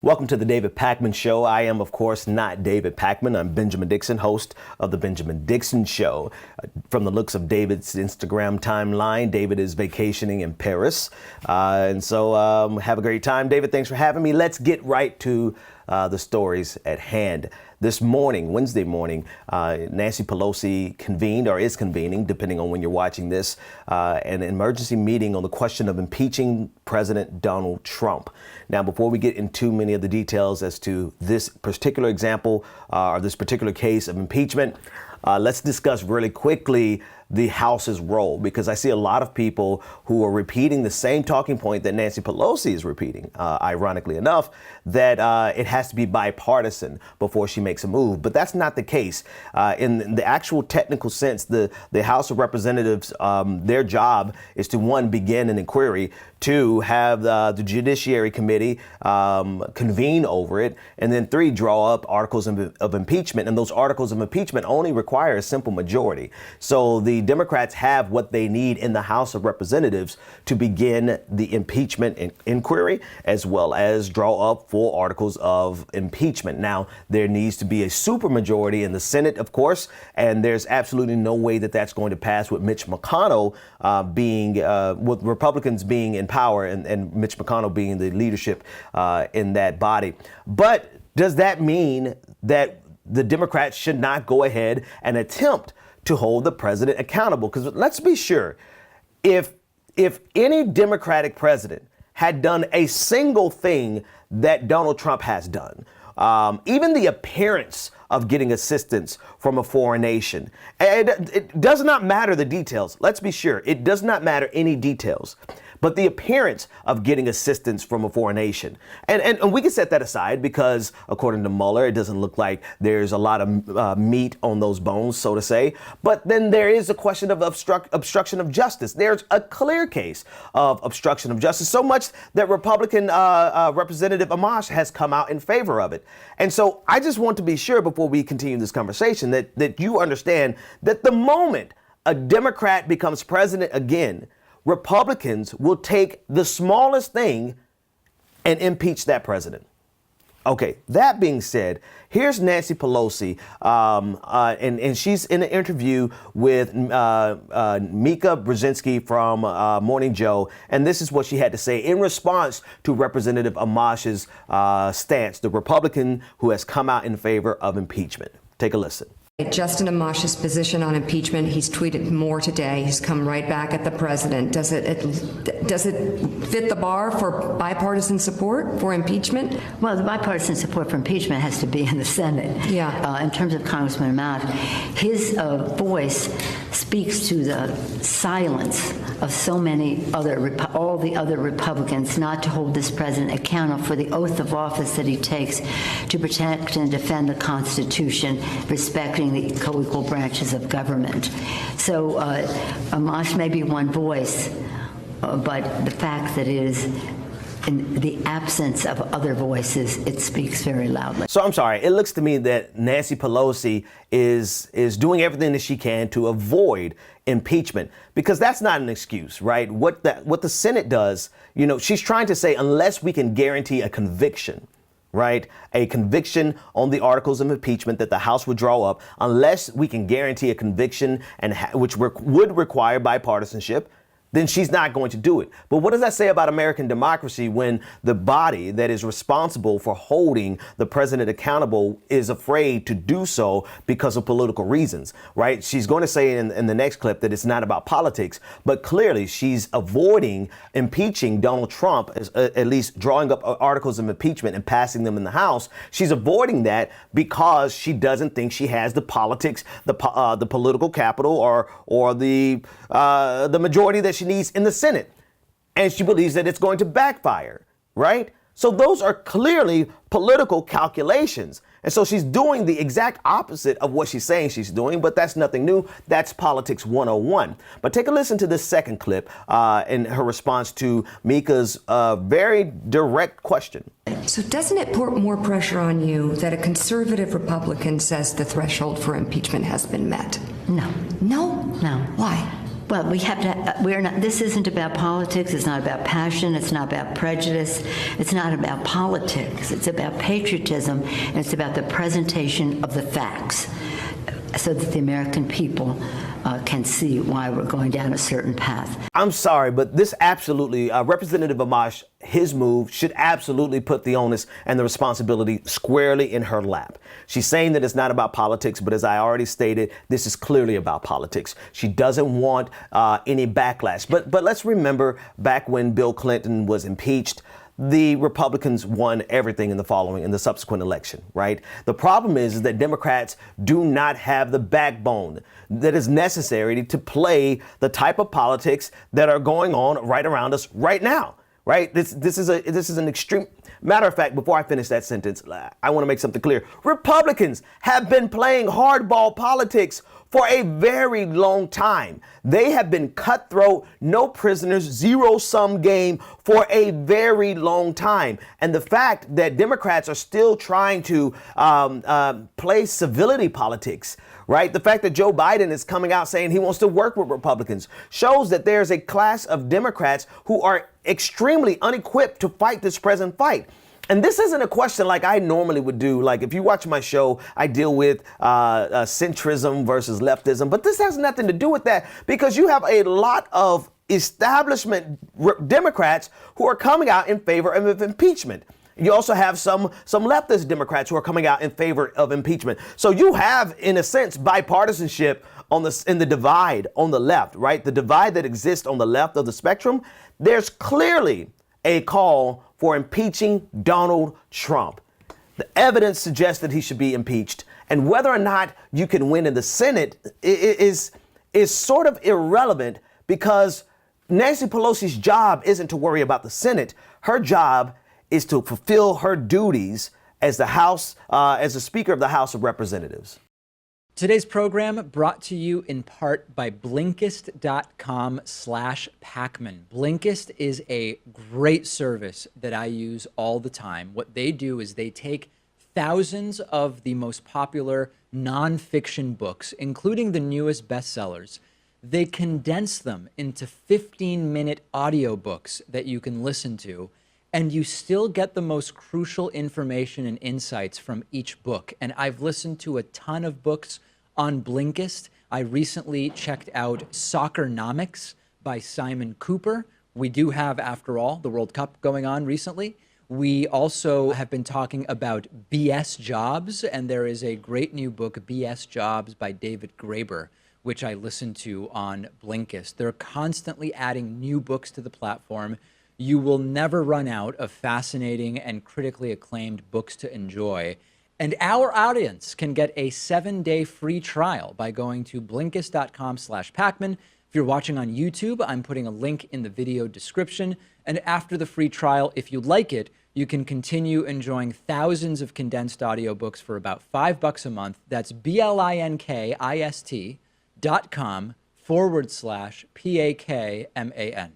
Welcome to the David Pakman Show. I am, of course, not David Pakman. I'm Benjamin Dixon, host of the Benjamin Dixon Show. From the looks of David's Instagram timeline, David is vacationing in Paris. Have a great time. David, thanks for having me. Let's get right to the stories at hand. This morning, Wednesday morning, Nancy Pelosi convened, or is convening, depending on when you're watching this, an emergency meeting on the question of impeaching President Donald Trump. Now, before we get into many of the details as to this particular example or this particular case of impeachment, let's discuss really quickly the House's role, because I see a lot of people who are repeating the same talking point that Nancy Pelosi is repeating, ironically enough, that it has to be bipartisan before she makes a move. But that's not the case. In the actual technical sense, the House of Representatives, their job is to, one, begin an inquiry, two, have the Judiciary Committee convene over it, and then three, draw up articles of impeachment. And those articles of impeachment only require a simple majority. So the Democrats have what they need in the House of Representatives to begin the impeachment inquiry, as well as draw up full articles of impeachment. Now, there needs to be a supermajority in the Senate, of course, and there's absolutely no way that that's going to pass with Mitch McConnell with Republicans being in power and Mitch McConnell being the leadership in that body. But does that mean that the Democrats should not go ahead and attempt to hold the president accountable? Because let's be sure, if any Democratic president had done a single thing that Donald Trump has done, even the appearance of getting assistance from a foreign nation, it does not matter the details. Let's be sure, it does not matter any details, but the appearance of getting assistance from a foreign nation. And we can set that aside because, according to Mueller, it doesn't look like there's a lot of meat on those bones, so to say. But then there is a question of obstruction of justice. There's a clear case of obstruction of justice, so much that Republican Representative Amash has come out in favor of it. And so I just want to be sure before we continue this conversation that you understand that the moment a Democrat becomes president again, Republicans will take the smallest thing and impeach that president. Okay, that being said, here's Nancy Pelosi, and she's in an interview with Mika Brzezinski from Morning Joe, and this is what she had to say in response to Representative Amash's stance, the Republican who has come out in favor of impeachment. Take a listen. Justin Amash's position on impeachment, he's tweeted more today. He's come right back at the president. Does it fit the bar for bipartisan support for impeachment? Well, the bipartisan support for impeachment has to be in the Senate. Yeah. In terms of Congressman Amash, his voice speaks to the silence of so many all the other Republicans not to hold this president accountable for the oath of office that he takes to protect and defend the Constitution, respecting the co-equal branches of government. So Amash may be one voice, but the fact that it is in the absence of other voices, it speaks very loudly. So I'm sorry, it looks to me that Nancy Pelosi is doing everything that she can to avoid impeachment, because that's not an excuse, right? What the Senate does, she's trying to say, unless we can guarantee a conviction, right? A conviction on the articles of impeachment that the House would draw up, unless we can guarantee a conviction which would require bipartisanship, then she's not going to do it. But what does that say about American democracy when the body that is responsible for holding the president accountable is afraid to do so because of political reasons, right? She's going to say in the next clip that it's not about politics, but clearly she's avoiding impeaching Donald Trump, at least drawing up articles of impeachment and passing them in the House. She's avoiding that because she doesn't think she has the politics, the political capital, or the majority that she needs in the Senate. And she believes that it's going to backfire, right? So those are clearly political calculations. And so she's doing the exact opposite of what she's saying she's doing, but that's nothing new. That's politics 101. But take a listen to this second clip in her response to Mika's very direct question. So doesn't it put more pressure on you that a conservative Republican says the threshold for impeachment has been met? No. No? No. Why? Well, we have to, we're not, this isn't about politics, it's not about passion, it's not about prejudice, it's not about politics, it's about patriotism, and it's about the presentation of the facts so that the American people can see why we're going down a certain path. I'm sorry, but this absolutely, Representative Amash, his move should absolutely put the onus and the responsibility squarely in her lap. She's saying that it's not about politics, but as I already stated, this is clearly about politics. She doesn't want any backlash. But let's remember back when Bill Clinton was impeached, the Republicans won everything in the subsequent election, right? The problem is that Democrats do not have the backbone that is necessary to play the type of politics that are going on right around us right now, right? This is an extreme matter of fact. Before I finish that sentence, I want to make something clear. Republicans have been playing hardball politics for a very long time. They have been cutthroat, no prisoners, zero-sum game for a very long time. And the fact that Democrats are still trying to play civility politics, right? The fact that Joe Biden is coming out saying he wants to work with Republicans shows that there's a class of Democrats who are extremely unequipped to fight this present fight. And this isn't a question like I normally would do. Like if you watch my show, I deal with centrism versus leftism. But this has nothing to do with that because you have a lot of establishment Democrats who are coming out in favor of impeachment. You also have some leftist Democrats who are coming out in favor of impeachment. So you have, in a sense, bipartisanship in the divide on the left, right? The divide that exists on the left of the spectrum. There's clearly a call for impeaching Donald Trump. The evidence suggests that he should be impeached. And whether or not you can win in the Senate is sort of irrelevant because Nancy Pelosi's job isn't to worry about the Senate. Her job is to fulfill her duties as the Speaker of the House of Representatives. Today's program brought to you in part by Blinkist.com/Pakman. Blinkist is a great service that I use all the time. What they do is they take thousands of the most popular nonfiction books, including the newest bestsellers. They condense them into 15-minute audiobooks that you can listen to, and you still get the most crucial information and insights from each book. And I've listened to a ton of books on Blinkist. I recently checked out Soccernomics by Simon Cooper. We do have, after all, the World Cup going on recently. We also have been talking about BS Jobs, and there is a great new book, BS Jobs by David Graeber, which I listened to on Blinkist. They're constantly adding new books to the platform. You will never run out of fascinating and critically acclaimed books to enjoy. And our audience can get a 7-day free trial by going to Blinkist.com/Pakman. If you're watching on YouTube, I'm putting a link in the video description. And after the free trial, if you like it, you can continue enjoying thousands of condensed audiobooks for about $5 a month. That's Blinkist.com/PAKMAN.